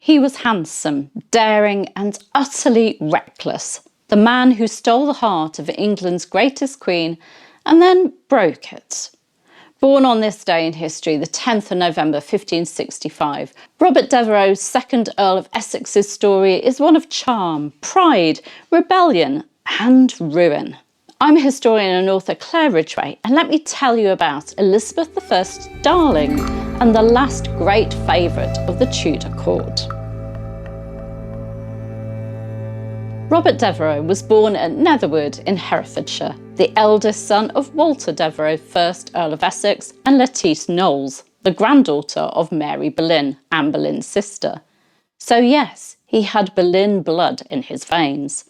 He was handsome, daring and utterly reckless. The man who stole the heart of England's greatest queen and then broke it. Born on this day in history, the 10th of November 1565, Robert Devereux, 2nd Earl of Essex's story is one of charm, pride, rebellion and ruin. I'm historian and author Claire Ridgway, and let me tell you about Elizabeth I's darling and the last great favourite of the Tudor court. Robert Devereux was born at Netherwood in Herefordshire, the eldest son of Walter Devereux, 1st Earl of Essex, and Lettice Knowles, the granddaughter of Mary Boleyn, Anne Boleyn's sister. So yes, he had Boleyn blood in his veins.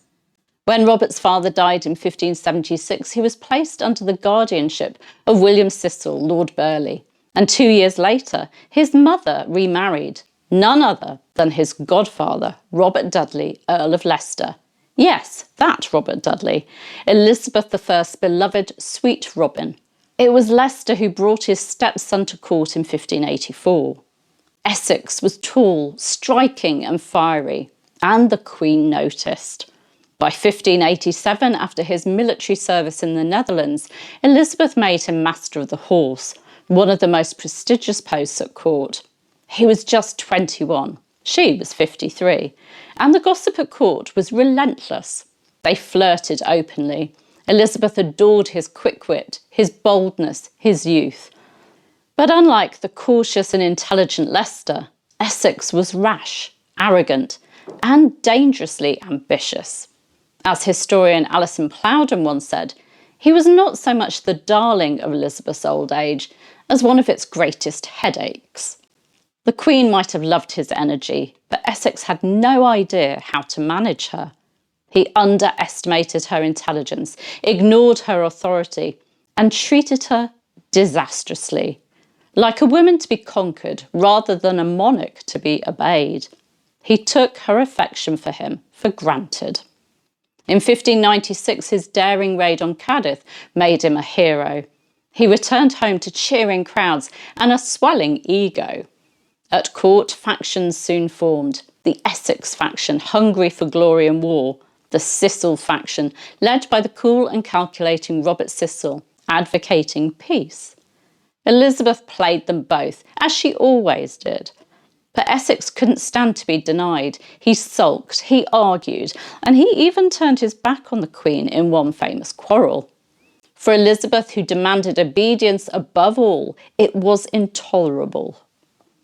When Robert's father died in 1576, he was placed under the guardianship of William Cecil, Lord Burleigh, and 2 years later, his mother remarried, none other than his godfather, Robert Dudley, Earl of Leicester. Yes, that Robert Dudley, Elizabeth I's beloved sweet Robin. It was Leicester who brought his stepson to court in 1584. Essex was tall, striking and fiery, and the Queen noticed. By 1587, after his military service in the Netherlands, Elizabeth made him Master of the Horse, one of the most prestigious posts at court. He was just 21. She was 53, and the gossip at court was relentless. They flirted openly. Elizabeth adored his quick wit, his boldness, his youth. But unlike the cautious and intelligent Leicester, Essex was rash, arrogant, and dangerously ambitious. As historian Alison Plowden once said, he was not so much the darling of Elizabeth's old age as one of its greatest headaches. The Queen might have loved his energy, but Essex had no idea how to manage her. He underestimated her intelligence, ignored her authority, and treated her disastrously, like a woman to be conquered rather than a monarch to be obeyed. He took her affection for him for granted. In 1596, his daring raid on Cardiff made him a hero. He returned home to cheering crowds and a swelling ego. At court, factions soon formed. The Essex faction, hungry for glory and war. The Cecil faction, led by the cool and calculating Robert Cecil, advocating peace. Elizabeth played them both, as she always did. But Essex couldn't stand to be denied. He sulked, he argued, and he even turned his back on the Queen in one famous quarrel. For Elizabeth, who demanded obedience above all, it was intolerable.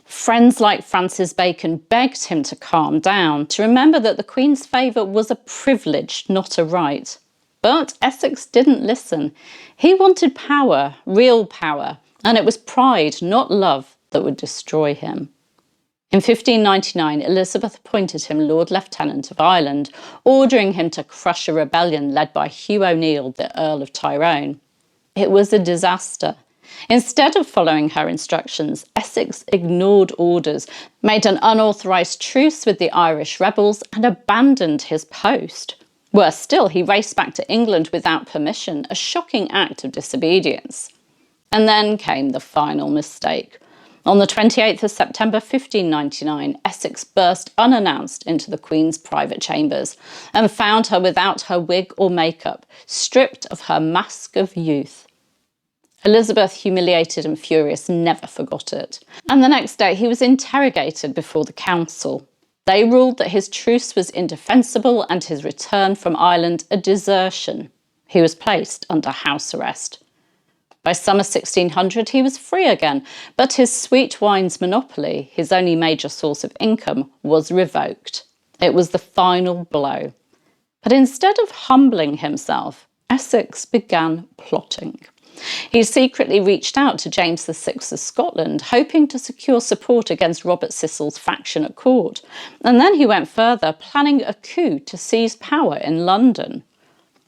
Friends like Francis Bacon begged him to calm down, to remember that the Queen's favour was a privilege, not a right. But Essex didn't listen. He wanted power, real power, and it was pride, not love, that would destroy him. In 1599, Elizabeth appointed him Lord Lieutenant of Ireland, ordering him to crush a rebellion led by Hugh O'Neill, the Earl of Tyrone. It was a disaster. Instead of following her instructions, Essex ignored orders, made an unauthorised truce with the Irish rebels and abandoned his post. Worse still, he raced back to England without permission, a shocking act of disobedience. And then came the final mistake. On the 28th of September 1599, Essex burst unannounced into the Queen's private chambers and found her without her wig or makeup, stripped of her mask of youth. Elizabeth, humiliated and furious, never forgot it. And the next day he was interrogated before the council. They ruled that his truce was indefensible and his return from Ireland a desertion. He was placed under house arrest. By summer 1600 he was free again, but his sweet wines monopoly, his only major source of income, was revoked. It was the final blow. But instead of humbling himself, Essex began plotting. He secretly reached out to James VI of Scotland, hoping to secure support against Robert Cecil's faction at court. And then he went further, planning a coup to seize power in London.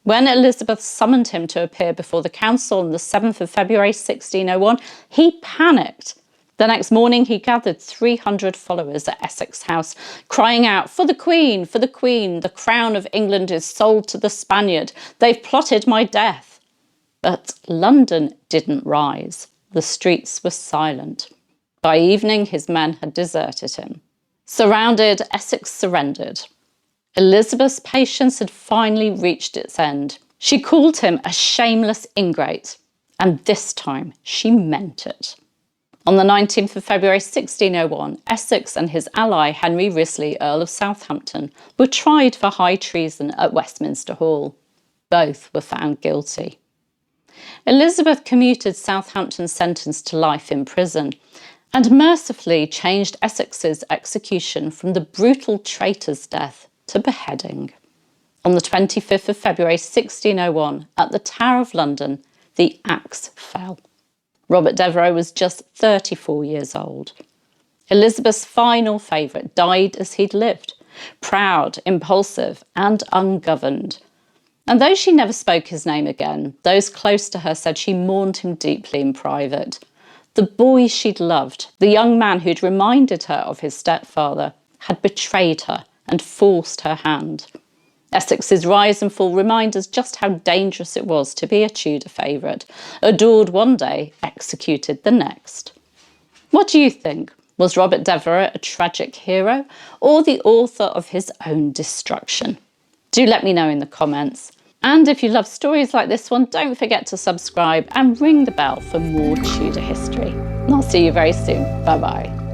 When Elizabeth summoned him to appear before the council on the 7th of February 1601, he panicked. The next morning he gathered 300 followers at Essex House, crying out, "For the Queen, for the Queen, the crown of England is sold to the Spaniard. They've plotted my death." But London didn't rise. The streets were silent. By evening, his men had deserted him. Surrounded, Essex surrendered. Elizabeth's patience had finally reached its end. She called him a shameless ingrate, and this time she meant it. On the 19th of February 1601, Essex and his ally Henry Wriothesley, Earl of Southampton, were tried for high treason at Westminster Hall. Both were found guilty. Elizabeth commuted Southampton's sentence to life in prison and mercifully changed Essex's execution from the brutal traitor's death to beheading. On the 25th of February 1601, at the Tower of London, the axe fell. Robert Devereux was just 34 years old. Elizabeth's final favourite died as he'd lived, proud, impulsive and ungoverned. And though she never spoke his name again, those close to her said she mourned him deeply in private. The boy she'd loved, the young man who'd reminded her of his stepfather, had betrayed her and forced her hand. Essex's rise and fall remind us just how dangerous it was to be a Tudor favourite, adored one day, executed the next. What do you think? Was Robert Devereux a tragic hero or the author of his own destruction? Do let me know in the comments. And if you love stories like this one, don't forget to subscribe and ring the bell for more Tudor history. And I'll see you very soon. Bye bye.